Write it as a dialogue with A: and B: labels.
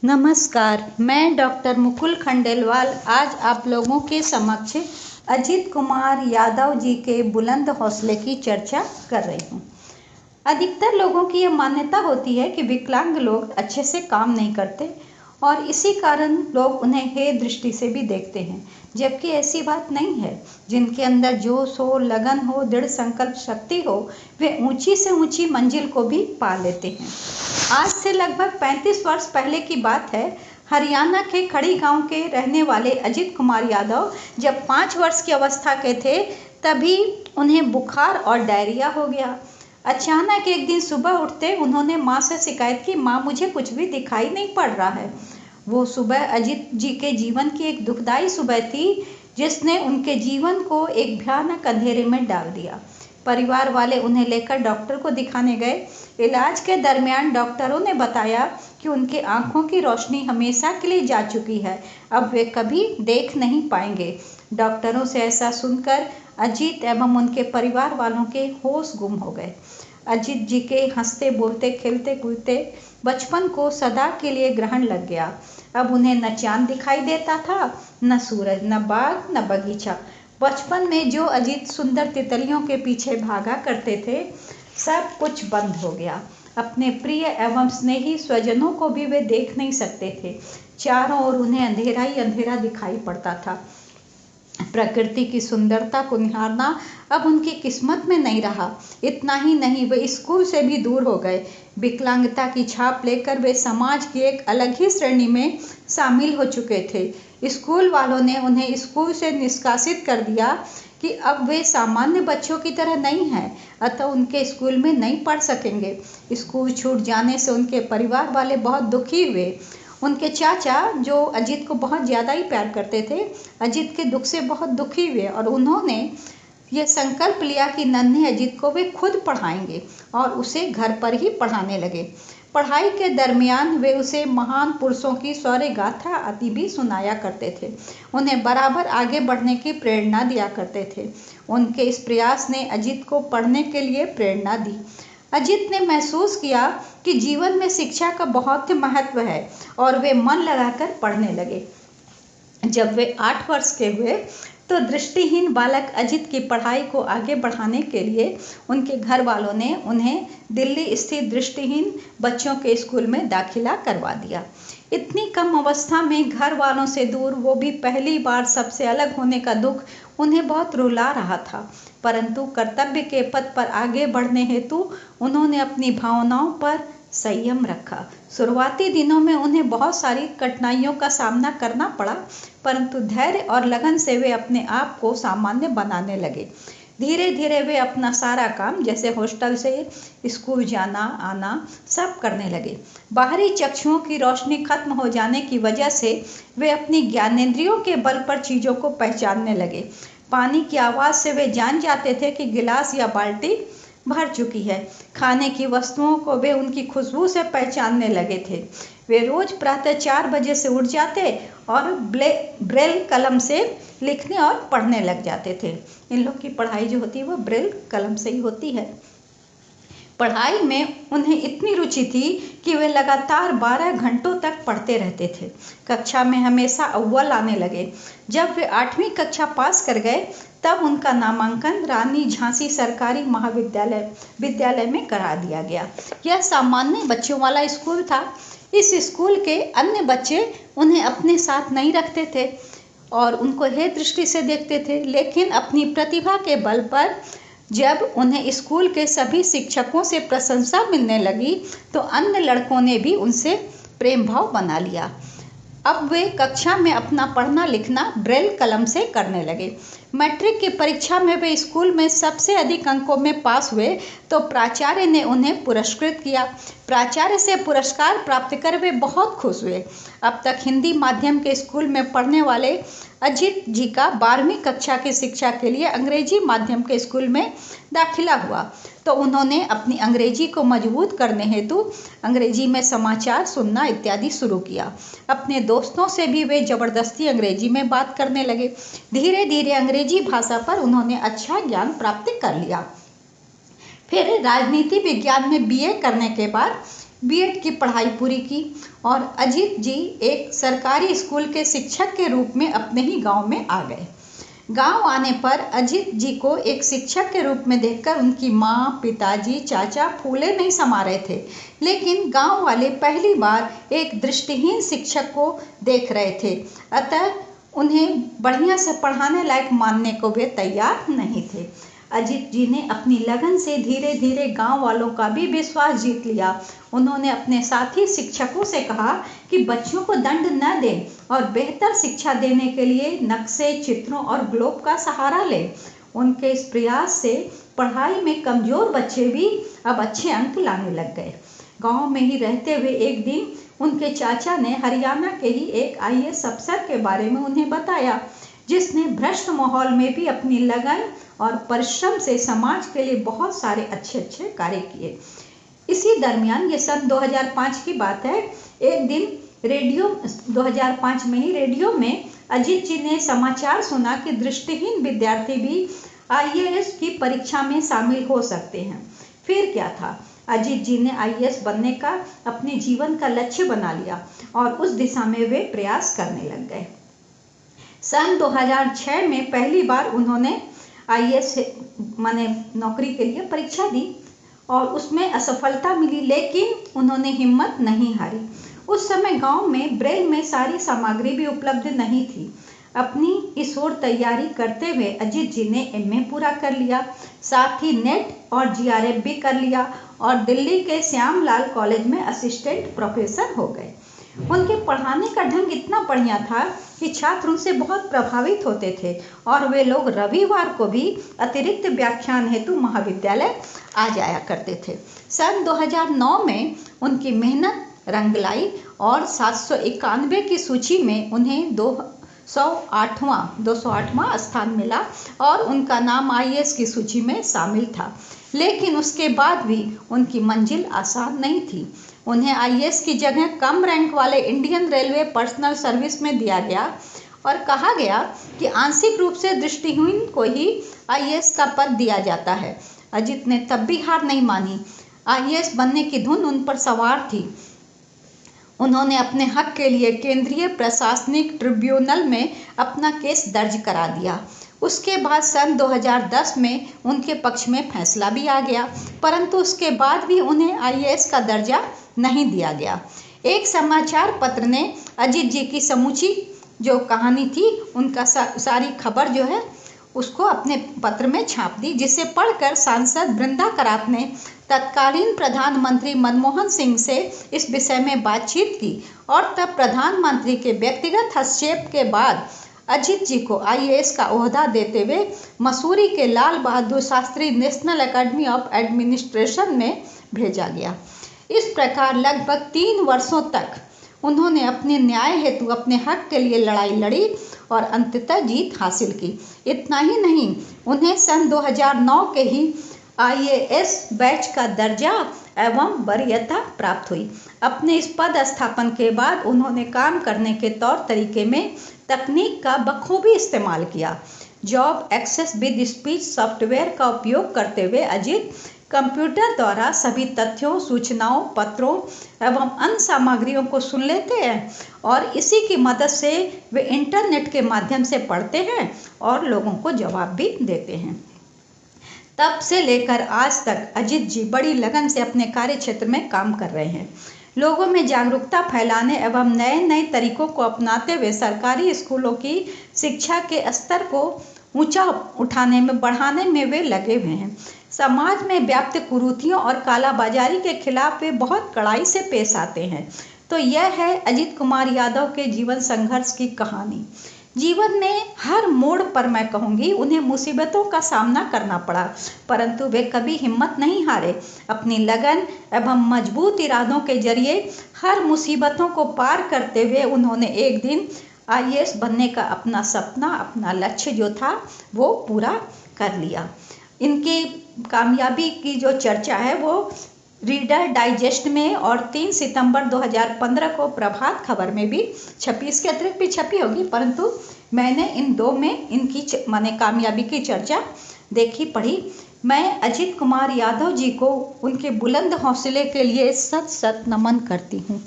A: नमस्कार, मैं डॉक्टर मुकुल खंडेलवाल आज आप लोगों के समक्ष अजित कुमार यादव जी के बुलंद हौसले की चर्चा कर रही हूँ। अधिकतर लोगों की यह मान्यता होती है कि विकलांग लोग अच्छे से काम नहीं करते और इसी कारण लोग उन्हें हे दृष्टि से भी देखते हैं, जबकि ऐसी बात नहीं है। जिनके अंदर जोश हो, लगन हो, दृढ़ संकल्प शक्ति हो, वे ऊंची से ऊंची मंजिल को भी पा लेते हैं। आज से लगभग 35 वर्ष पहले की बात है। हरियाणा के खड़ी गांव के रहने वाले अजित कुमार यादव जब 5 वर्ष की अवस्था के थे, तभी उन्हें बुखार और डायरिया हो गया। अचानक एक दिन सुबह उठते उन्होंने माँ से शिकायत की, माँ मुझे कुछ भी दिखाई नहीं पड़ रहा है। वो सुबह अजित जी के जीवन की एक दुखदाई सुबह थी, जिसने उनके जीवन को एक भयानक अंधेरे में डाल दिया। परिवार वाले उन्हें लेकर डॉक्टर को दिखाने गए। इलाज के दरमियान डॉक्टरों ने बताया कि उनकी आंखों की रोशनी हमेशा के लिए जा चुकी है, अब वे कभी देख नहीं पाएंगे। डॉक्टरों से ऐसा सुनकर अजित एवं उनके परिवार वालों के होश गुम हो गए। अजित जी के हंसते बोलते खेलते कूदते बचपन को सदा के लिए ग्रहण लग गया। अब उन्हें न चांद दिखाई देता था, न सूरज, न बाग, न बगीचा। बचपन में जो अजित सुंदर तितलियों के पीछे भागा करते थे, सब कुछ बंद हो गया। अपने प्रिय एवं स्नेही स्वजनों को भी वे देख नहीं सकते थे। चारों ओर उन्हें अंधेरा ही अंधेरा दिखाई पड़ता था। प्रकृति की सुंदरता को निहारना अब उनकी किस्मत में नहीं रहा। इतना ही नहीं, वे स्कूल से भी दूर हो गए। विकलांगता की छाप लेकर वे समाज की एक अलग ही श्रेणी में शामिल हो चुके थे। स्कूल वालों ने उन्हें स्कूल से निष्कासित कर दिया कि अब वे सामान्य बच्चों की तरह नहीं हैं, अतः उनके स्कूल में नहीं पढ़ सकेंगे। स्कूल छूट जाने से उनके परिवार वाले बहुत दुखी हुए। उनके चाचा, जो अजित को बहुत ज़्यादा ही प्यार करते थे, अजित के दुख से बहुत दुखी हुए और उन्होंने ये संकल्प लिया कि नन्हे अजित को वे खुद पढ़ाएंगे और उसे घर पर ही पढ़ाने लगे। पढ़ाई के दरमियान वे उसे महान पुरुषों की शौर्य गाथा आदि भी सुनाया करते थे। उन्हें बराबर आगे बढ़ने की प्रेरणा दिया करते थे। उनके इस प्रयास ने अजित को पढ़ने के लिए प्रेरणा दी। अजित ने महसूस किया कि जीवन में शिक्षा का बहुत ही महत्व है और वे मन लगाकर पढ़ने लगे। जब वे 8 वर्ष के हुए तो दृष्टिहीन बालक अजित की पढ़ाई को आगे बढ़ाने के लिए उनके घर वालों ने उन्हें दिल्ली स्थित दृष्टिहीन बच्चों के स्कूल में दाखिला करवा दिया। इतनी कम अवस्था में घर वालों से दूर, वो भी पहली बार सबसे अलग होने का दुख उन्हें बहुत रुला रहा था। परंतु कर्तव्य के पथ पर आगे बढ़ने हेतु उन्होंने अपनी भावनाओं पर संयम रखा। शुरुआती दिनों में उन्हें बहुत सारी कठिनाइयों का सामना करना पड़ा, परंतु धैर्य और लगन से वे अपने आप को सामान्य बनाने लगे। धीरे धीरे वे अपना सारा काम, जैसे हॉस्टल से स्कूल जाना आना, सब करने लगे। बाहरी चक्षुओं की रोशनी खत्म हो जाने की वजह से वे अपनी ज्ञानेंद्रियों के बल पर चीज़ों को पहचानने लगे। पानी की आवाज़ से वे जान जाते थे कि गिलास या बाल्टी भर चुकी है। खाने की वस्तुओं को वे उनकी खुशबू से पहचानने लगे थे। वे रोज प्रातः 4 बजे से उठ जाते और ब्रेल कलम से लिखने और पढ़ने लग जाते थे। इन लोग की पढ़ाई जो होती है वो ब्रेल कलम से ही होती है। पढ़ाई में उन्हें इतनी रुचि थी कि वे लगातार 12 घंटों तक पढ़ते रहते थे। कक्षा में हमेशा अव्वल आने लगे। जब वे 8वीं कक्षा पास कर गए, तब उनका नामांकन रानी झांसी सरकारी विद्यालय में करा दिया गया। यह सामान्य बच्चों वाला स्कूल था। इस स्कूल के अन्य बच्चे उन्हें अपने साथ नहीं रखते थे और उनको हे दृष्टि से देखते थे, लेकिन अपनी प्रतिभा के बल पर जब उन्हें स्कूल के सभी शिक्षकों से प्रशंसा मिलने लगी, तो अन्य लड़कों ने भी उनसे प्रेम भाव बना लिया। अब वे कक्षा में अपना पढ़ना लिखना ब्रेल कलम से करने लगे। मैट्रिक की परीक्षा में वे स्कूल में सबसे अधिक अंकों में पास हुए, तो प्राचार्य ने उन्हें पुरस्कृत किया। प्राचार्य से पुरस्कार प्राप्त कर वे बहुत खुश हुए। अब तक हिंदी माध्यम के स्कूल में पढ़ने वाले अजित जी का 12वीं कक्षा की शिक्षा के लिए अंग्रेजी माध्यम के स्कूल में दाखिला हुआ, तो उन्होंने अपनी अंग्रेजी को मजबूत करने हेतु अंग्रेजी में समाचार सुनना इत्यादि शुरू किया। अपने दोस्तों से भी वे जबरदस्ती अंग्रेजी में बात करने लगे। धीरे धीरे अंग्रेजी भाषा पर उन्होंने अच्छा ज्ञान प्राप्त कर लिया। फिर राजनीति विज्ञान में BA करने के बाद बीएड की पढ़ाई पूरी की और अजीत जी एक सरकारी स्कूल के शिक्षक के रूप में अपने ही गांव में आ गए। गांव आने पर अजीत जी को एक शिक्षक के रूप में देखकर उनकी माँ, पिताजी, चाचा फूले नहीं समा रहे थे, लेकिन गांव वाले पहली बार एक दृष्टिहीन शिक्षक को देख रहे थे, अतः उन्हें बढ़िया से पढ़ाने लायक मानने को वे तैयार नहीं थे। अजीत जी ने अपनी लगन से धीरे धीरे गांव वालों का भी विश्वास जीत लिया। उन्होंने अपने साथी शिक्षकों से कहा कि बच्चों को दंड न दें और बेहतर शिक्षा देने के लिए नक्शे, चित्रों और ग्लोब का सहारा लें। उनके इस प्रयास से पढ़ाई में कमजोर बच्चे भी अब अच्छे अंक लाने लग गए। गांव में ही रहते हुए एक दिन उनके चाचा ने हरियाणा के ही एक आईएएस अफसर के बारे में उन्हें बताया, जिसने भ्रष्ट माहौल में भी अपनी लगन और परिश्रम से समाज के लिए बहुत सारे अच्छे अच्छे कार्य किए। इसी दरमियान, ये सन 2005 की बात है, एक दिन 2005 में ही रेडियो में अजीत जी ने समाचार सुना कि दृष्टिहीन विद्यार्थी भी आईएएस की परीक्षा में शामिल हो सकते हैं। फिर क्या था, अजीत जी ने आईएएस बनने का अपने जीवन का लक्ष्य बना लिया और उस दिशा में वे प्रयास करने लग गए। सन 2006 में पहली बार उन्होंने आईएएस माने नौकरी के लिए परीक्षा दी और उसमें असफलता मिली, लेकिन उन्होंने हिम्मत नहीं हारी। उस समय गांव में ब्रेल में सारी सामग्री भी उपलब्ध नहीं थी। अपनी इस ओर तैयारी करते हुए अजीत जी ने एमए पूरा कर लिया, साथ ही नेट और जीआरएफ भी कर लिया और दिल्ली के श्यामलाल कॉलेज में असिस्टेंट प्रोफेसर हो गए। उनके पढ़ाने का ढंग इतना बढ़िया था कि छात्र उनसे बहुत प्रभावित होते थे और वे लोग रविवार को भी अतिरिक्त व्याख्यान हेतु महाविद्यालय आ जाया करते थे। सन 2009 में उनकी मेहनत रंग लाई और 791 की सूची में उन्हें 208वां स्थान मिला और उनका नाम आईएएस की सूची में शामिल था। लेकिन उसके बाद भी उनकी मंजिल आसान नहीं थी। उन्हें आईएएस की जगह कम रैंक वाले इंडियन रेलवे पर्सनल सर्विस में दिया गया और कहा गया कि आंशिक रूप से दृष्टिहीन को ही आईएएस का पद दिया जाता है। अजीत ने तब भी हार नहीं मानी। आईएएस बनने की धुन उन पर सवार थी। उन्होंने अपने हक के लिए केंद्रीय प्रशासनिक ट्रिब्यूनल में अपना केस दर्ज करा दिया। उसके बाद सन 2010 में उनके पक्ष में फैसला भी आ गया, परंतु उसके बाद भी उन्हें आईएएस का दर्जा नहीं दिया गया। एक समाचार पत्र ने अजीत जी की समूची जो कहानी थी, उनका सारी खबर जो है उसको अपने पत्र में छाप दी, जिसे पढ़कर सांसद बृंदा करात ने तत्कालीन प्रधानमंत्री मनमोहन सिंह से इस विषय में बातचीत की और तब प्रधानमंत्री के व्यक्तिगत हस्तक्षेप के बाद अजीत जी को आईएएस का ओहदा देते हुए मसूरी के Lal Bahadur Shastri national academy of administration में भेजा गया। इस प्रकार लगभग 3 वर्षों तक उन्होंने अपने न्याय हेतु अपने हक के लिए लड़ाई लड़ी और अंततः जीत हासिल की। इतना ही नहीं, उन्हें सन 2009 के ही आईएएस बैच का दर्जा एवं वरीयता प्राप्त हुई। अपने इस पद स्थापन के बाद उन्होंने काम करने के तौर तरीके में तकनीक का बखूबी इस्तेमाल किया। Job access with speech software का उपयोग करते हुए अजीत कंप्यूटर द्वारा सभी तथ्यों, सूचनाओं, पत्रों एवं अन्य सामग्रियों को सुन लेते हैं और इसी की मदद से वे इंटरनेट के माध्यम से पढ़ते हैं और लोगों को जवाब भी देते हैं। तब से लेकर आज तक अजीत जी बड़ी लगन से अपने कार्य क्षेत्र में काम कर रहे हैं। लोगों में जागरूकता फैलाने एवं नए नए तरीकों को अपनाते हुए सरकारी स्कूलों की शिक्षा के स्तर को ऊंचा उठाने में बढ़ाने में वे लगे हुए हैं। समाज में व्याप्त कुरीतियों और कालाबाजारी के खिलाफ वे बहुत कड़ाई से पेश आते हैं। तो यह है अजीत कुमार यादव के जीवन संघर्ष की कहानी। जीवन में हर मोड़ पर मैं कहूँगी उन्हें मुसीबतों का सामना करना पड़ा, परंतु वे कभी हिम्मत नहीं हारे। अपनी लगन एवं मजबूत इरादों के जरिए हर मुसीबतों को पार करते हुए उन्होंने एक दिन आईएएस बनने का अपना सपना, अपना लक्ष्य जो था वो पूरा कर लिया। इनकी कामयाबी की जो चर्चा है वो रीडर डाइजेस्ट में और 3 सितंबर 2015 को प्रभात खबर में भी छपी। इसके अतिरिक्त भी छपी होगी, परंतु मैंने इन 2 में इनकी माने कामयाबी की चर्चा देखी, पढ़ी। मैं अजित कुमार यादव जी को उनके बुलंद हौसले के लिए सत सत नमन करती हूँ।